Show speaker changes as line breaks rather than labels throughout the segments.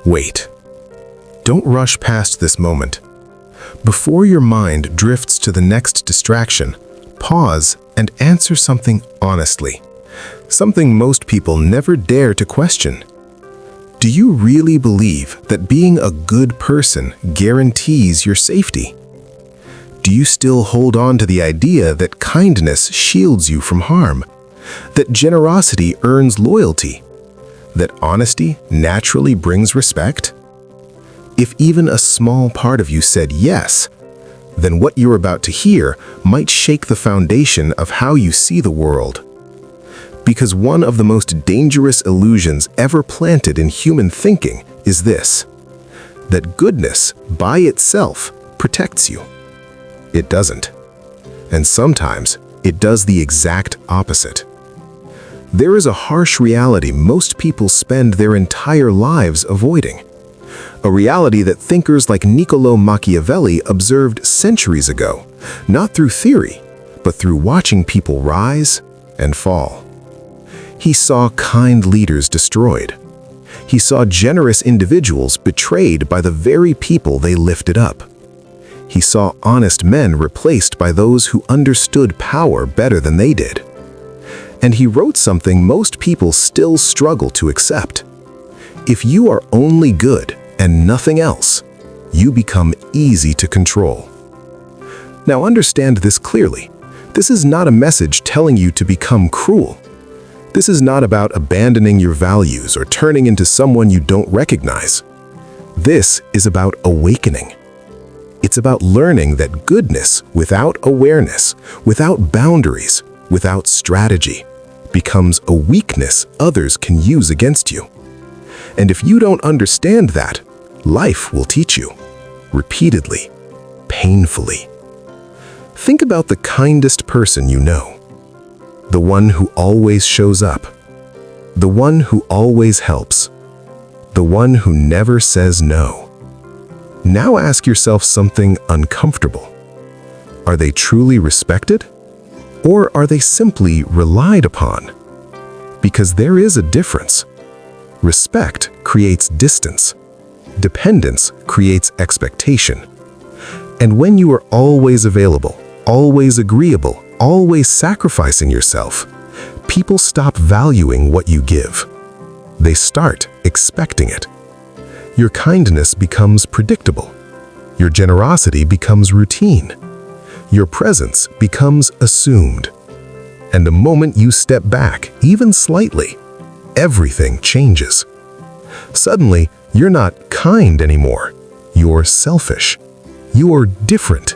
Wait. Don't rush past this moment. Before your mind drifts to the next distraction, pause and answer something honestly. Something most people never dare to question. Do you really believe that being a good person guarantees your safety? Do you still hold on to the idea that kindness shields you from harm? That generosity earns loyalty? That honesty naturally brings respect? If even a small part of you said yes, then what you're about to hear might shake the foundation of how you see the world. Because one of the most dangerous illusions ever planted in human thinking is this: that goodness by itself protects you. It doesn't. And sometimes it does the exact opposite. There is a harsh reality most people spend their entire lives avoiding. A reality that thinkers like Niccolò Machiavelli observed centuries ago, not through theory, but through watching people rise and fall. He saw kind leaders destroyed. He saw generous individuals betrayed by the very people they lifted up. He saw honest men replaced by those who understood power better than they did. And he wrote something most people still struggle to accept. If you are only good and nothing else, you become easy to control. Now understand this clearly. This is not a message telling you to become cruel. This is not about abandoning your values or turning into someone you don't recognize. This is about awakening. It's about learning that goodness without awareness, without boundaries, without strategy, becomes a weakness others can use against you. And if you don't understand that, life will teach you, repeatedly, painfully. Think about the kindest person you know. The one who always shows up. The one who always helps. The one who never says no. Now ask yourself something uncomfortable. Are they truly respected? Or are they simply relied upon? Because there is a difference. Respect creates distance. Dependence creates expectation. And when you are always available, always agreeable, always sacrificing yourself, people stop valuing what you give. They start expecting it. Your kindness becomes predictable. Your generosity becomes routine. Your presence becomes assumed. And the moment you step back, even slightly, everything changes. Suddenly, you're not kind anymore. You're selfish. You're different.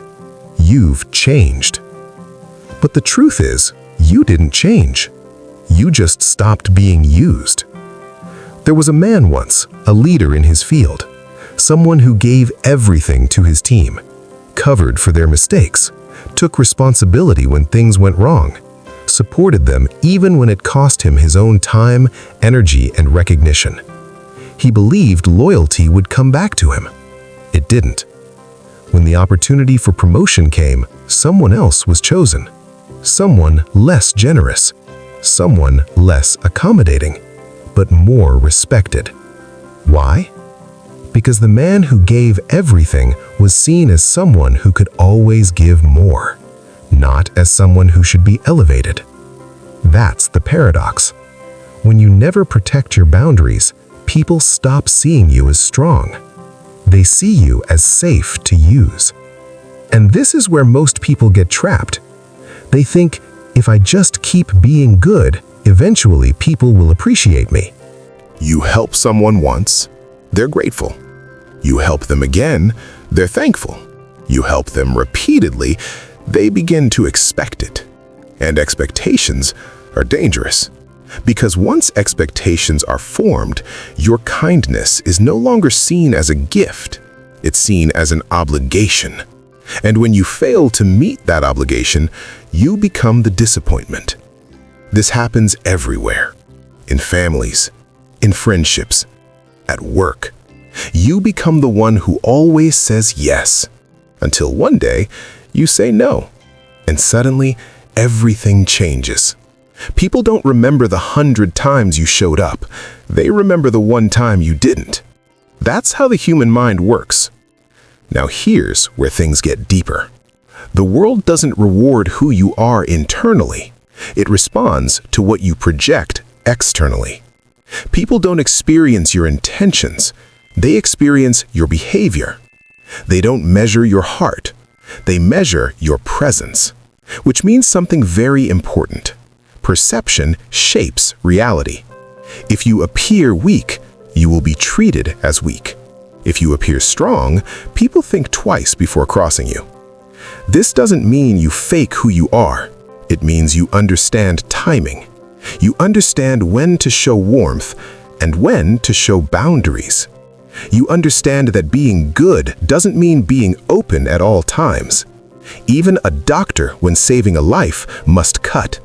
You've changed. But the truth is, you didn't change. You just stopped being used. There was a man once, a leader in his field, someone who gave everything to his team, covered for their mistakes, took responsibility when things went wrong, supported them even when it cost him his own time, energy, and recognition. He believed loyalty would come back to him. It didn't. When the opportunity for promotion came, someone else was chosen. Someone less generous, someone less accommodating, but more respected. Why? Because the man who gave everything was seen as someone who could always give more, not as someone who should be elevated. That's the paradox. When you never protect your boundaries, people stop seeing you as strong. They see you as safe to use. And this is where most people get trapped. They think, if I just keep being good, eventually people will appreciate me.
You help someone once, they're grateful. You help them again, they're thankful. You help them repeatedly, they begin to expect it. And expectations are dangerous. Because once expectations are formed, your kindness is no longer seen as a gift. It's seen as an obligation. And when you fail to meet that obligation, you become the disappointment. This happens everywhere. In families, in friendships, at work. You become the one who always says yes, until one day you say no, and suddenly everything changes. People don't remember the 100 times you showed up. They remember the one time you didn't. That's how the human mind works. Now here's where things get deeper. The world doesn't reward who you are internally. It responds to what you project externally. People don't experience your intentions. They experience your behavior. They don't measure your heart. They measure your presence, which means something very important. Perception shapes reality. If you appear weak, you will be treated as weak. If you appear strong, people think twice before crossing you. This doesn't mean you fake who you are. It means you understand timing. You understand when to show warmth and when to show boundaries. You understand that being good doesn't mean being open at all times. Even a doctor, when saving a life, must cut.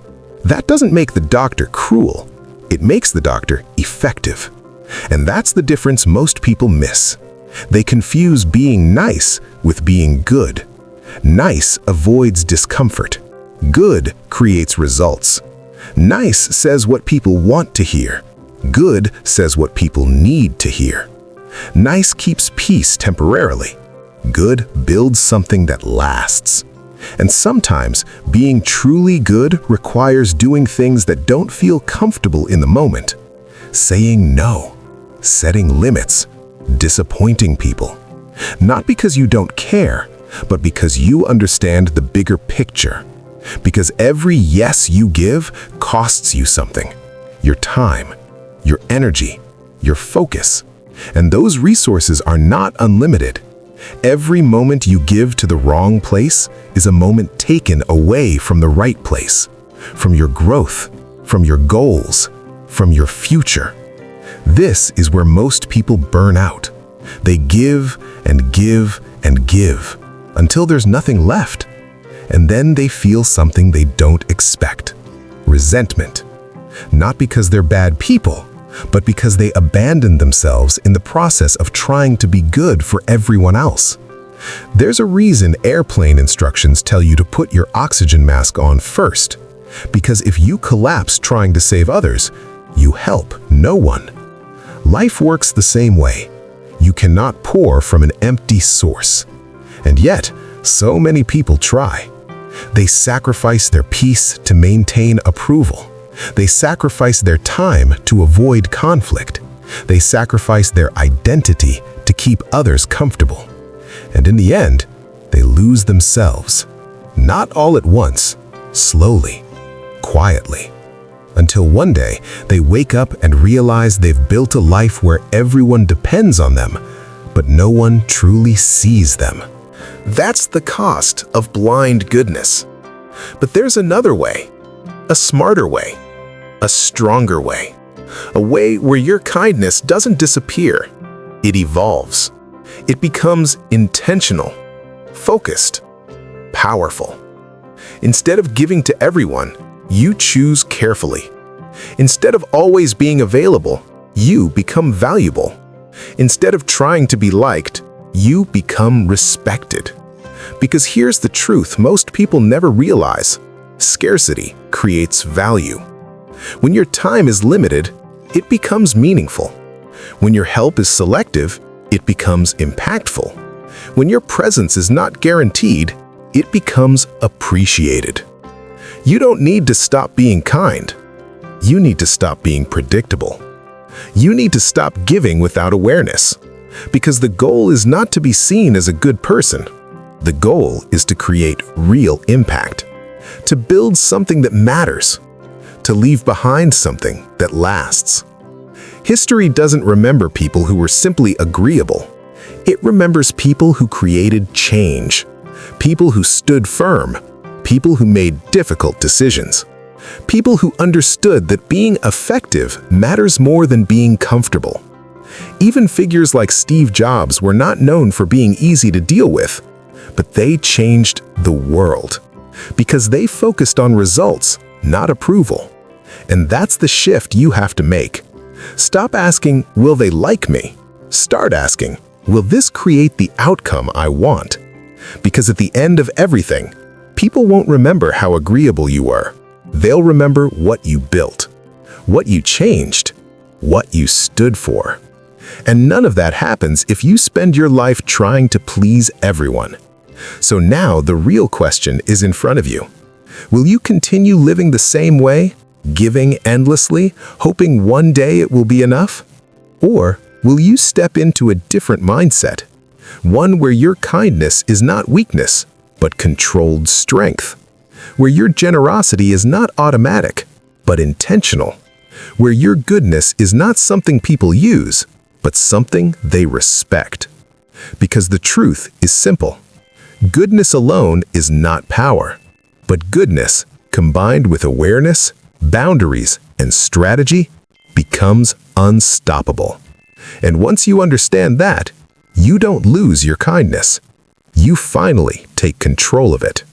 That doesn't make the doctor cruel. It makes the doctor effective. And that's the difference most people miss. They confuse being nice with being good. Nice avoids discomfort. Good creates results. Nice says what people want to hear. Good says what people need to hear. Nice keeps peace temporarily. Good builds something that lasts. And sometimes being truly good requires doing things that don't feel comfortable in the moment. Saying no, setting limits, disappointing people. Not because you don't care, but because you understand the bigger picture. Because every yes you give costs you something. Your time, your energy, your focus. And those resources are not unlimited. Every moment you give to the wrong place is a moment taken away from the right place, from your growth, from your goals, from your future. This is where most people burn out. They give and give and give until there's nothing left. And then they feel something they don't expect. Resentment. Not because they're bad people, but because they abandoned themselves in the process of trying to be good for everyone else. There's a reason airplane instructions tell you to put your oxygen mask on first. Because if you collapse trying to save others, you help no one. Life works the same way. You cannot pour from an empty source. And yet, so many people try. They sacrifice their peace to maintain approval. They sacrifice their time to avoid conflict. They sacrifice their identity to keep others comfortable. And in the end, they lose themselves. Not all at once, slowly, quietly. Until one day, they wake up and realize they've built a life where everyone depends on them, but no one truly sees them. That's the cost of blind goodness. But there's another way, a smarter way, a stronger way, a way where your kindness doesn't disappear. It evolves. It becomes intentional, focused, powerful. Instead of giving to everyone, you choose carefully. Instead of always being available, you become valuable. Instead of trying to be liked, you become respected. Because here's the truth most people never realize. Scarcity creates value. When your time is limited, it becomes meaningful. When your help is selective, it becomes impactful. When your presence is not guaranteed, it becomes appreciated. You don't need to stop being kind. You need to stop being predictable. You need to stop giving without awareness. Because the goal is not to be seen as a good person. The goal is to create real impact. To build something that matters. To leave behind something that lasts. History doesn't remember people who were simply agreeable. It remembers people who created change. People who stood firm. People who made difficult decisions. People who understood that being effective matters more than being comfortable. Even figures like Steve Jobs were not known for being easy to deal with, but they changed the world because they focused on results, not approval. And that's the shift you have to make. Stop asking, will they like me? Start asking, will this create the outcome I want? Because at the end of everything, people won't remember how agreeable you were. They'll remember what you built, what you changed, what you stood for. And none of that happens if you spend your life trying to please everyone. So now the real question is in front of you. Will you continue living the same way, giving endlessly, hoping one day it will be enough? Or will you step into a different mindset? One where your kindness is not weakness, but controlled strength. Where your generosity is not automatic, but intentional. Where your goodness is not something people use, but something they respect. Because the truth is simple. Goodness alone is not power, but goodness, combined with awareness, boundaries, and strategy, becomes unstoppable. And once you understand that, you don't lose your kindness. You finally take control of it.